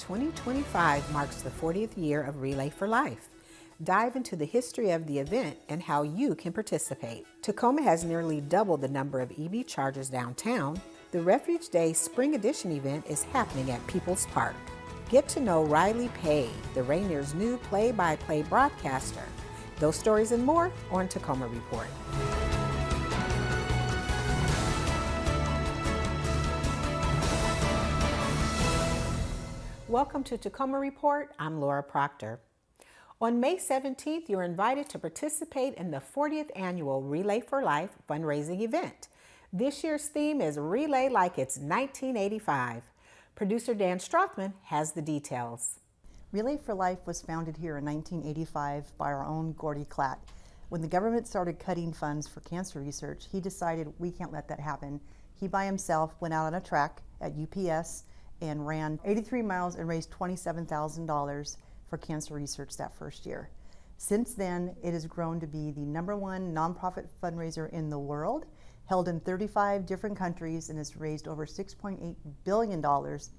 2025 marks the 40th year of Relay for Life. Dive into the history of the event and how you can participate. Tacoma has nearly doubled the number of EV chargers downtown. The Refuge Day Spring Edition event is happening at People's Park. Get to know Rylee Pay, the Rainiers' new play-by-play broadcaster. Those stories and more on Tacoma Report. Welcome to Tacoma Report. I'm Laura Proctor. On May 17th, you're invited to participate in the 40th annual Relay for Life fundraising event. This year's theme is Relay Like It's 1985. Producer Dan Strothman has the details. Relay for Life was founded here in 1985 by our own Gordy Klatt. When the government started cutting funds for cancer research, he decided we can't let that happen. He by himself went out on a track at UPS and ran 83 miles and raised $27,000 for cancer research that first year. Since then, it has grown to be the #1 nonprofit fundraiser in the world, held in 35 different countries, and has raised over $6.8 billion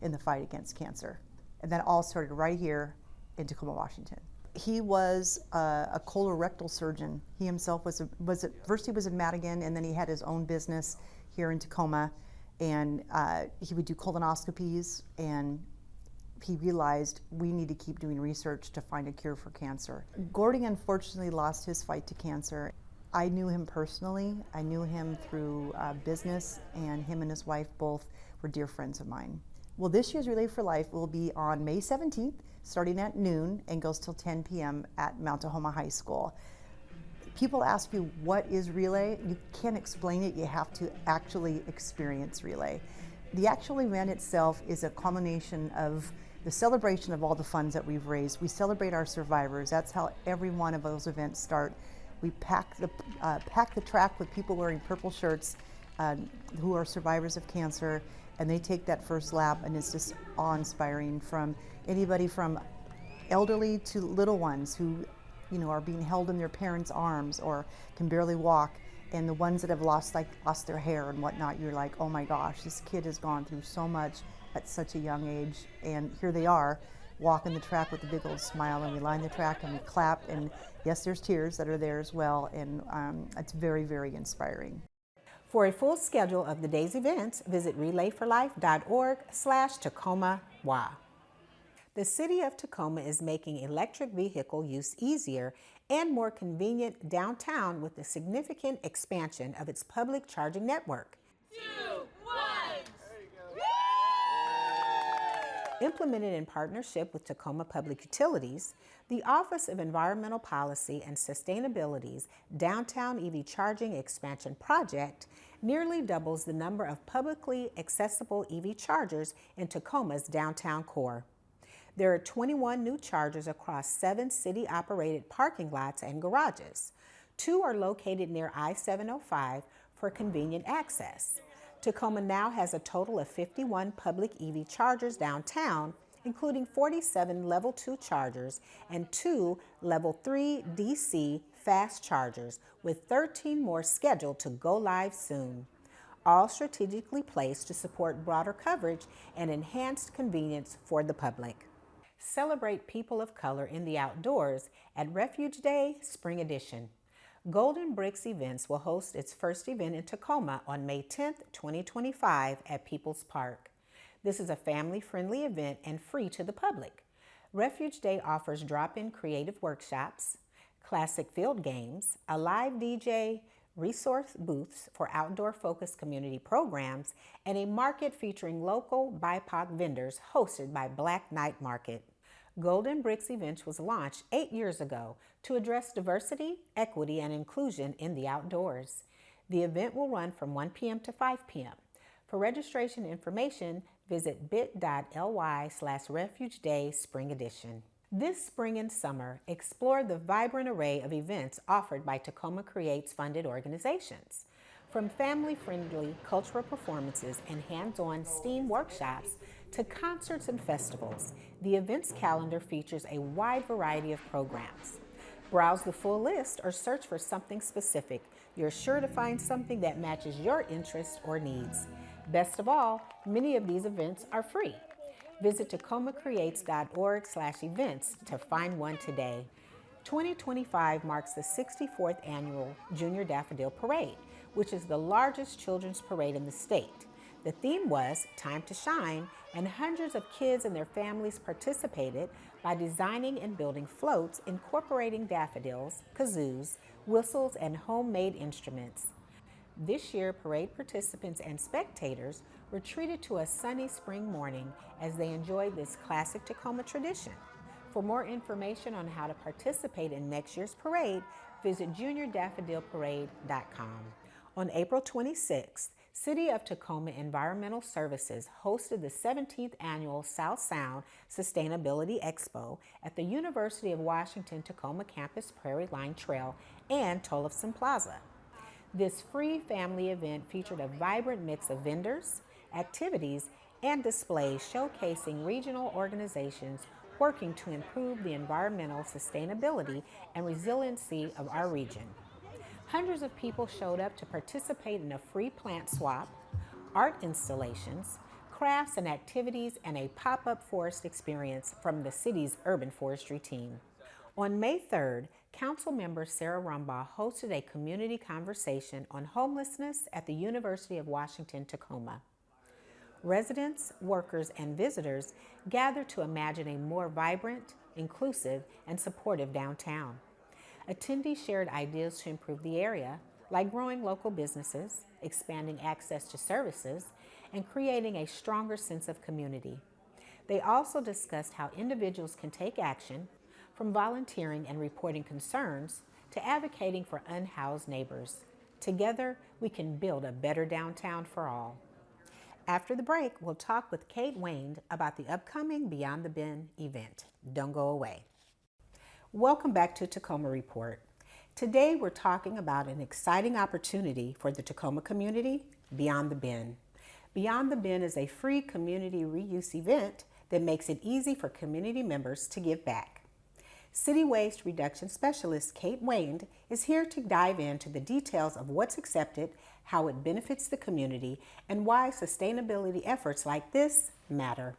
in the fight against cancer. And that all started right here in Tacoma, Washington. He was a colorectal surgeon. He himself first he was in Madigan, and then he had his own business here in Tacoma, and he would do colonoscopies, and he realized we need to keep doing research to find a cure for cancer. Gordy unfortunately lost his fight to cancer. I knew him personally. I knew him through business, and him and his wife both were dear friends of mine. Well, this year's Relay for Life will be on May 17th, starting at noon, and goes till 10 p.m. at Mount Tahoma High School. People ask you, what is Relay? You can't explain it. You have to actually experience Relay. The actual event itself is a culmination of the celebration of all the funds that we've raised. We celebrate our survivors. That's how every one of those events start. We pack the track with people wearing purple shirts who are survivors of cancer, and they take that first lap, and it's just awe-inspiring, from anybody from elderly to little ones who are being held in their parents' arms or can barely walk, and the ones that have lost their hair and whatnot. You're like, oh my gosh, this kid has gone through so much at such a young age, and here they are walking the track with a big old smile, and we line the track and we clap, and yes, there's tears that are there as well, and it's very, very inspiring. For a full schedule of the day's events, visit relayforlife.org/TacomaWA. The City of Tacoma is making electric vehicle use easier and more convenient downtown with a significant expansion of its public charging network. 2, 1. Implemented in partnership with Tacoma Public Utilities, the Office of Environmental Policy and Sustainability's Downtown EV Charging Expansion Project nearly doubles the number of publicly accessible EV chargers in Tacoma's downtown core. There are 21 new chargers across 7 city-operated parking lots and garages. 2 are located near I-705 for convenient access. Tacoma now has a total of 51 public EV chargers downtown, including 47 Level 2 chargers and 2 Level 3 DC fast chargers, with 13 more scheduled to go live soon. All strategically placed to support broader coverage and enhanced convenience for the public. Celebrate people of color in the outdoors at Refuge Day Spring Edition. Golden Bricks Events will host its first event in Tacoma on May 10th, 2025 at People's Park. This is a family-friendly event and free to the public. Refuge Day offers drop-in creative workshops, classic field games, a live DJ, resource booths for outdoor-focused community programs, and a market featuring local BIPOC vendors hosted by Black Night Market. Golden Bricks Events was launched 8 years ago to address diversity, equity, and inclusion in the outdoors. The event will run from 1 p.m. to 5 p.m. For registration information, visit bit.ly/Refuge Day Spring Edition. This spring and summer, explore the vibrant array of events offered by Tacoma Creates funded organizations. From family-friendly cultural performances and hands-on STEAM workshops to concerts and festivals, the events calendar features a wide variety of programs. Browse the full list or search for something specific. You're sure to find something that matches your interests or needs. Best of all, many of these events are free. Visit tacomacreates.org/events to find one today. 2025 marks the 64th annual Junior Daffodil Parade, which is the largest children's parade in the state. The theme was Time to Shine, and hundreds of kids and their families participated by designing and building floats incorporating daffodils, kazoos, whistles, and homemade instruments. This year, parade participants and spectators were treated to a sunny spring morning as they enjoyed this classic Tacoma tradition. For more information on how to participate in next year's parade, visit juniordaffodilparade.com. On April 26th, City of Tacoma Environmental Services hosted the 17th Annual South Sound Sustainability Expo at the University of Washington Tacoma Campus Prairie Line Trail and Tollefson Plaza. This free family event featured a vibrant mix of vendors, activities, and displays showcasing regional organizations working to improve the environmental sustainability and resiliency of our region. Hundreds of people showed up to participate in a free plant swap, art installations, crafts and activities, and a pop-up forest experience from the city's urban forestry team. On May 3rd, Council member Sarah Rumbaugh hosted a community conversation on homelessness at the University of Washington Tacoma. Residents, workers, and visitors gathered to imagine a more vibrant, inclusive, and supportive downtown. Attendees shared ideas to improve the area, like growing local businesses, expanding access to services, and creating a stronger sense of community. They also discussed how individuals can take action, from volunteering and reporting concerns to advocating for unhoused neighbors. Together, we can build a better downtown for all. After the break, we'll talk with Kate Wayne about the upcoming Beyond the Bend event. Don't go away. Welcome back to Tacoma Report. Today, we're talking about an exciting opportunity for the Tacoma community, Beyond the Bend. Beyond the Bend is a free community reuse event that makes it easy for community members to give back. City Waste Reduction Specialist Kate Wayne is here to dive into the details of what's accepted, how it benefits the community, and why sustainability efforts like this matter.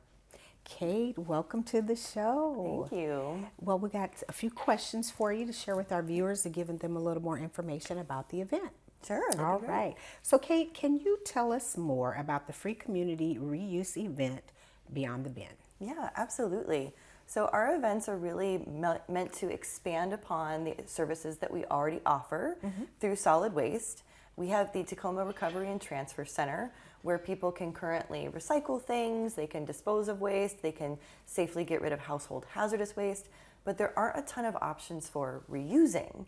Kate, welcome to the show. Thank you. Well, we got a few questions for you to share with our viewers to give them a little more information about the event. Sure. All right. So, Kate, can you tell us more about the free community reuse event Beyond the Bend? Yeah, absolutely. So our events are really meant to expand upon the services that we already offer through solid waste. We have the Tacoma Recovery and Transfer Center, where people can currently recycle things, they can dispose of waste, they can safely get rid of household hazardous waste, but there aren't a ton of options for reusing.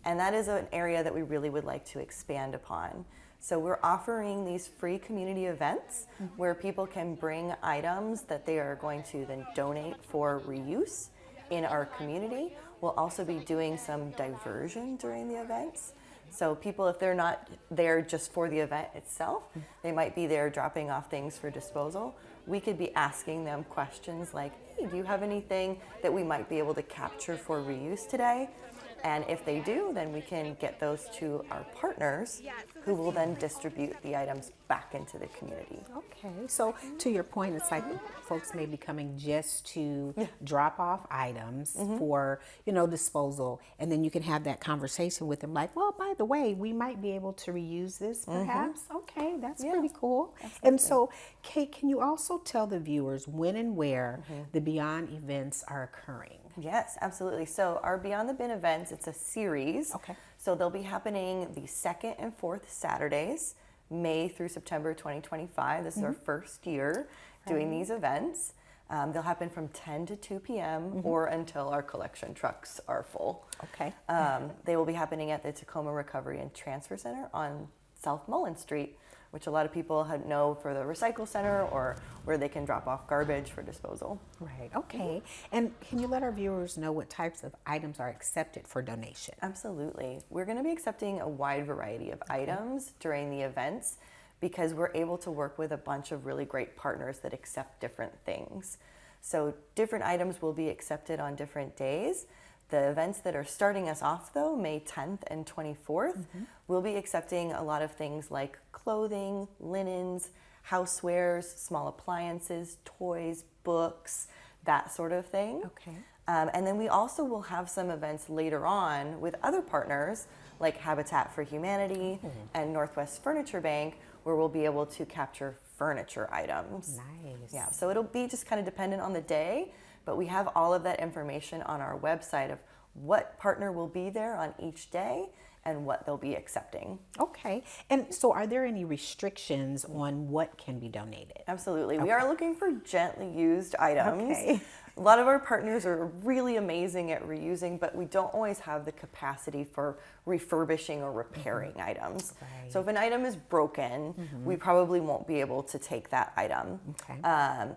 And that is an area that we really would like to expand upon. So we're offering these free community events where people can bring items that they are going to then donate for reuse in our community. We'll also be doing some diversion during the events. So people, if they're not there just for the event itself, they might be there dropping off things for disposal. We could be asking them questions like, hey, do you have anything that we might be able to capture for reuse today? And if they do, then we can get those to our partners who will then distribute the items back into the community. Okay, so to your point, it's like folks may be coming just to drop off items for, disposal, and then you can have that conversation with them like, well, by the way, we might be able to reuse this perhaps. Okay, that's pretty cool. Absolutely. And so, Kate, can you also tell the viewers when and where the Beyond events are occurring? Yes, absolutely. So our Beyond the Bin events, it's a series. Okay. So they'll be happening the 2nd and 4th Saturdays, May through September 2025. This is our first year doing these events. They'll happen from 10 to 2 p.m. or until our collection trucks are full. Okay. They will be happening at the Tacoma Recovery and Transfer Center on South Mullen Street, which a lot of people know for the recycle center or where they can drop off garbage for disposal. Right, okay. And can you let our viewers know what types of items are accepted for donation? Absolutely. We're going to be accepting a wide variety of items during the events because we're able to work with a bunch of really great partners that accept different things. So different items will be accepted on different days. The events that are starting us off, though, May 10th and 24th, we'll be accepting a lot of things like clothing, linens, housewares, small appliances, toys, books, that sort of thing. Okay. And then we also will have some events later on with other partners like Habitat for Humanity and Northwest Furniture Bank, where we'll be able to capture furniture items. Nice. Yeah, so it'll be just kind of dependent on the day, but we have all of that information on our website of what partner will be there on each day and what they'll be accepting. Okay. And so are there any restrictions on what can be donated? Absolutely. We are looking for gently used items. Okay. A lot of our partners are really amazing at reusing, but we don't always have the capacity for refurbishing or repairing items. Right. So if an item is broken, we probably won't be able to take that item. Okay.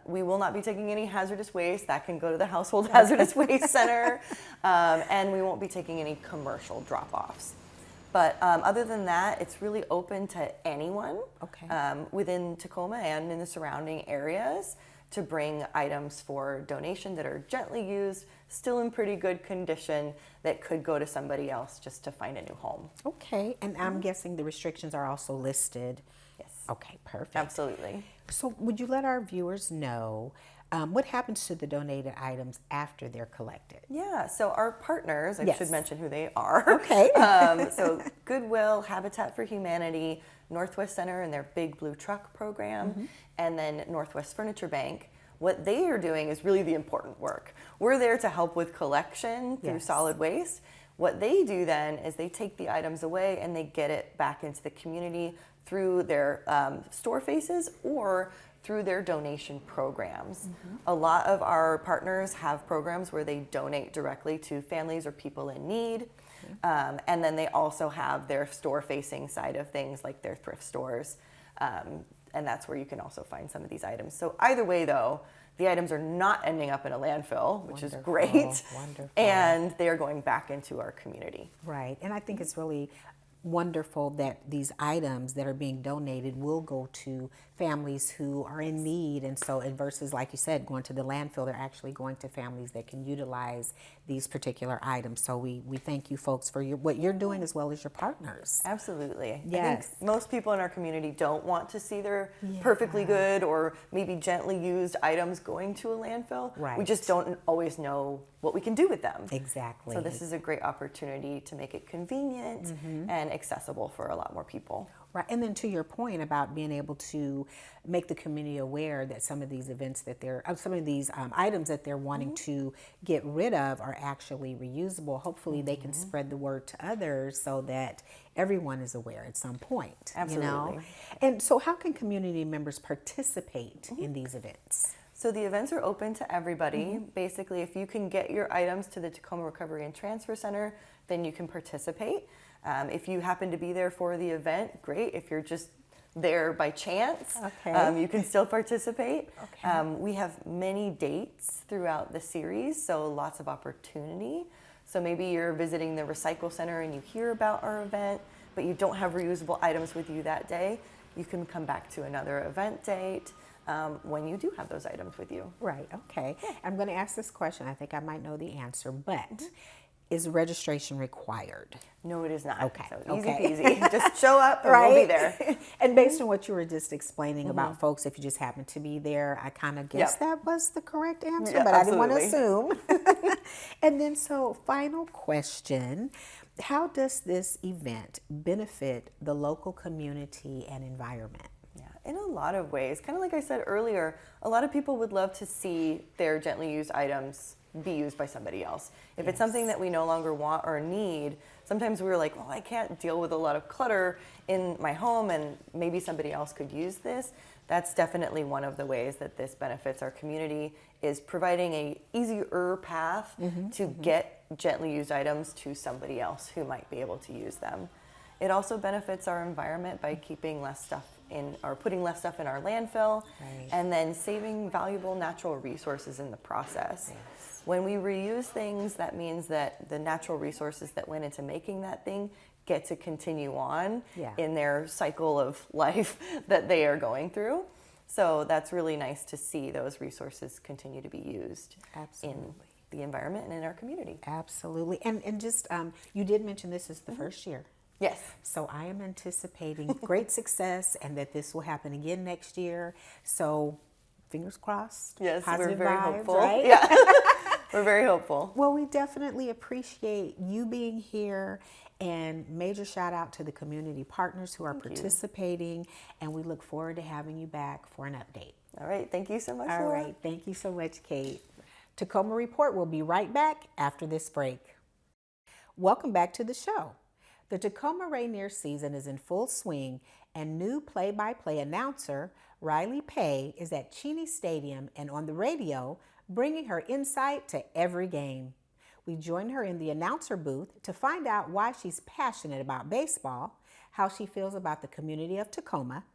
We will not be taking any hazardous waste. That can go to the Household Hazardous Waste Center. And we won't be taking any commercial drop-offs. But other than that, it's really open to anyone within Tacoma and in the surrounding areas to bring items for donation that are gently used, still in pretty good condition, that could go to somebody else just to find a new home. Okay. And I'm guessing the restrictions are also listed. Yes. Okay, perfect. Absolutely. So would you let our viewers know what happens to the donated items after they're collected? Yeah, so our partners, I Yes. should mention who they are. Okay. So Goodwill, Habitat for Humanity, Northwest Center and their Big Blue Truck program, and then Northwest Furniture Bank. What they are doing is really the important work. We're there to help with collection through Yes. solid waste. What they do then is they take the items away and they get it back into the community through their store faces or through their donation programs. A lot of our partners have programs where they donate directly to families or people in need. And then they also have their store-facing side of things like their thrift stores. And that's where you can also find some of these items. So either way, though, the items are not ending up in a landfill, which is great. Wonderful. And they are going back into our community. Right. And I think it's really wonderful that these items that are being donated will go to families who are in need. And so, and versus, like you said, going to the landfill, they're actually going to families that can utilize these particular items. So we thank you folks for what you're doing as well as your partners. Absolutely. Yes. I think most people in our community don't want to see their perfectly good or maybe gently used items going to a landfill. Right. We just don't always know what we can do with them. Exactly. So this is a great opportunity to make it convenient and accessible for a lot more people. Right. And then to your point about being able to make the community aware that some of these events that some of these items that they're wanting to get rid of are actually reusable. Hopefully they can spread the word to others so that everyone is aware at some point. Absolutely. You know? And so how can community members participate in these events? So the events are open to everybody. Basically, if you can get your items to the Tacoma Recovery and Transfer Center, then you can participate. If you happen to be there for the event, great. If you're just there by chance, you can still participate. We have many dates throughout the series, so lots of opportunity. So maybe you're visiting the Recycle Center and you hear about our event, but you don't have reusable items with you that day. You can come back to another event date when you do have those items with you. Right. Okay. I'm going to ask this question. I think I might know the answer, but is registration required? No, it is not. Okay. So easy peasy. Just show up and we'll be there. And based on what you were just explaining about folks, if you just happen to be there, I kind of guess that was the correct answer, Yeah, but I didn't want to absolutely. assume. And then, so final question. How does this event benefit the local community and environment? Yeah, in a lot of ways. Kind of like I said earlier, a lot of people would love to see their gently used items be used by somebody else. If it's something that we no longer want or need, sometimes we're like, well, I can't deal with a lot of clutter in my home and maybe somebody else could use this. That's definitely one of the ways that this benefits our community, is providing a easier path to get gently used items to somebody else who might be able to use them. It also benefits our environment by keeping less stuff in, or putting less stuff in our landfill, and then saving valuable natural resources in the process. When we reuse things, that means that the natural resources that went into making that thing get to continue on in their cycle of life that they are going through. So that's really nice to see those resources continue to be used in the environment and in our community. Absolutely. And just, you did mention this is the first year. Yes. So I am anticipating great success and that this will happen again next year. So fingers crossed. Yes, we're positive very vibes, hopeful. right? Yeah, we're very hopeful. Well, we definitely appreciate you being here, and major shout out to the community partners who are participating, and we look forward to having you back for an update. All right, thank you so much, All Laura. right, thank you so much, Kate. Tacoma Report will be right back after this break. Welcome back to the show. The Tacoma Rainiers season is in full swing, and new play-by-play announcer Rylee Pay is at Cheney Stadium and on the radio, bringing her insight to every game. We joined her in the announcer booth to find out why she's passionate about baseball, how she feels about the community of Tacoma,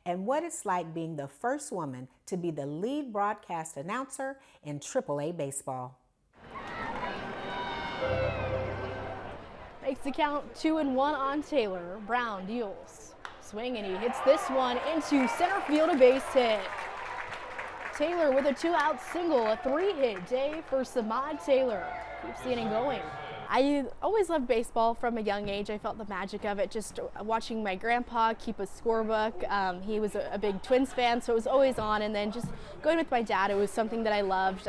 and what it's like being the first woman to be the lead broadcast announcer in AAA baseball. Makes the count 2-1 on Taylor. Brown deals. Swing, and he hits this one into center field, a base hit. Taylor with a 2-out single, a 3-hit day for Samad Taylor. Keeps the inning going. I always loved baseball from a young age. I felt the magic of it, just watching my grandpa keep a scorebook. He was a big Twins fan, so it was always on. And then just going with my dad, it was something that I loved.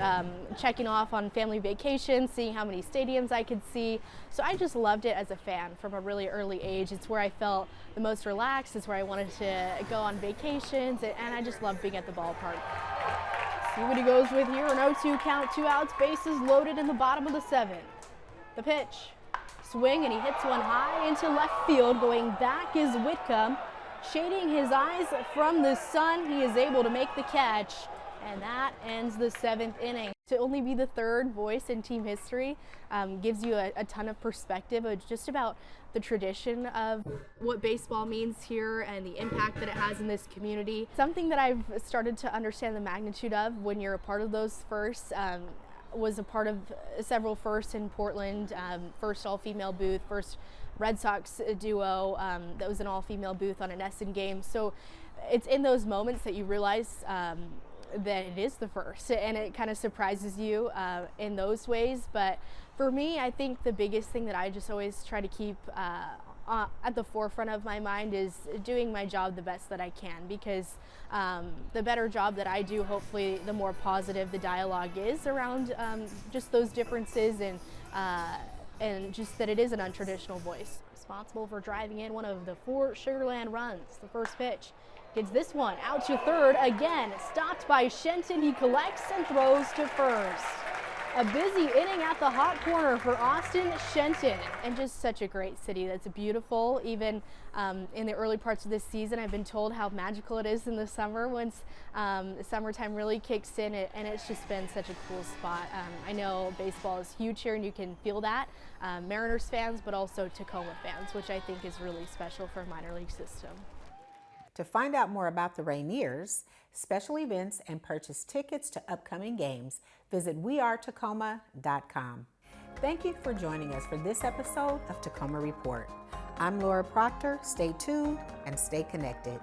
Checking off on family vacations, seeing how many stadiums I could see. So I just loved it as a fan from a really early age. It's where I felt the most relaxed. It's where I wanted to go on vacations, and I just loved being at the ballpark. See what he goes with here. An 0-2 count, 2 outs, bases loaded in the bottom of the 7th. The pitch, swing, and he hits one high into left field. Going back is Whitcomb. Shading his eyes from the sun, he is able to make the catch, and that ends the 7th inning. To only be the 3rd voice in team history gives you a ton of perspective of just about the tradition of what baseball means here and the impact that it has in this community. Something that I've started to understand the magnitude of when you're a part of those firsts. Was a part of several firsts in Portland, first all-female booth, first Red Sox duo that was an all-female booth on an Essen game. So it's in those moments that you realize that it is the first, and it kind of surprises you in those ways. But for me, I think the biggest thing that I just always try to keep at the forefront of my mind is doing my job the best that I can, because the better job that I do, hopefully the more positive the dialogue is around just those differences, and just that it is an untraditional voice. Responsible for driving in one of the 4 Sugarland runs. The first pitch gets this one out to third, again stopped by Shenton. He collects and throws to first. A busy inning at the hot corner for Austin Shenton, and just such a great city that's beautiful. Even in the early parts of this season, I've been told how magical it is in the summer once the summertime really kicks in, and it's just been such a cool spot. I know baseball is huge here, and you can feel that. Mariners fans, but also Tacoma fans, which I think is really special for a minor league system. To find out more about the Rainiers, special events, and purchase tickets to upcoming games, visit wearetacoma.com. Thank you for joining us for this episode of Tacoma Report. I'm Laura Proctor. Stay tuned and stay connected.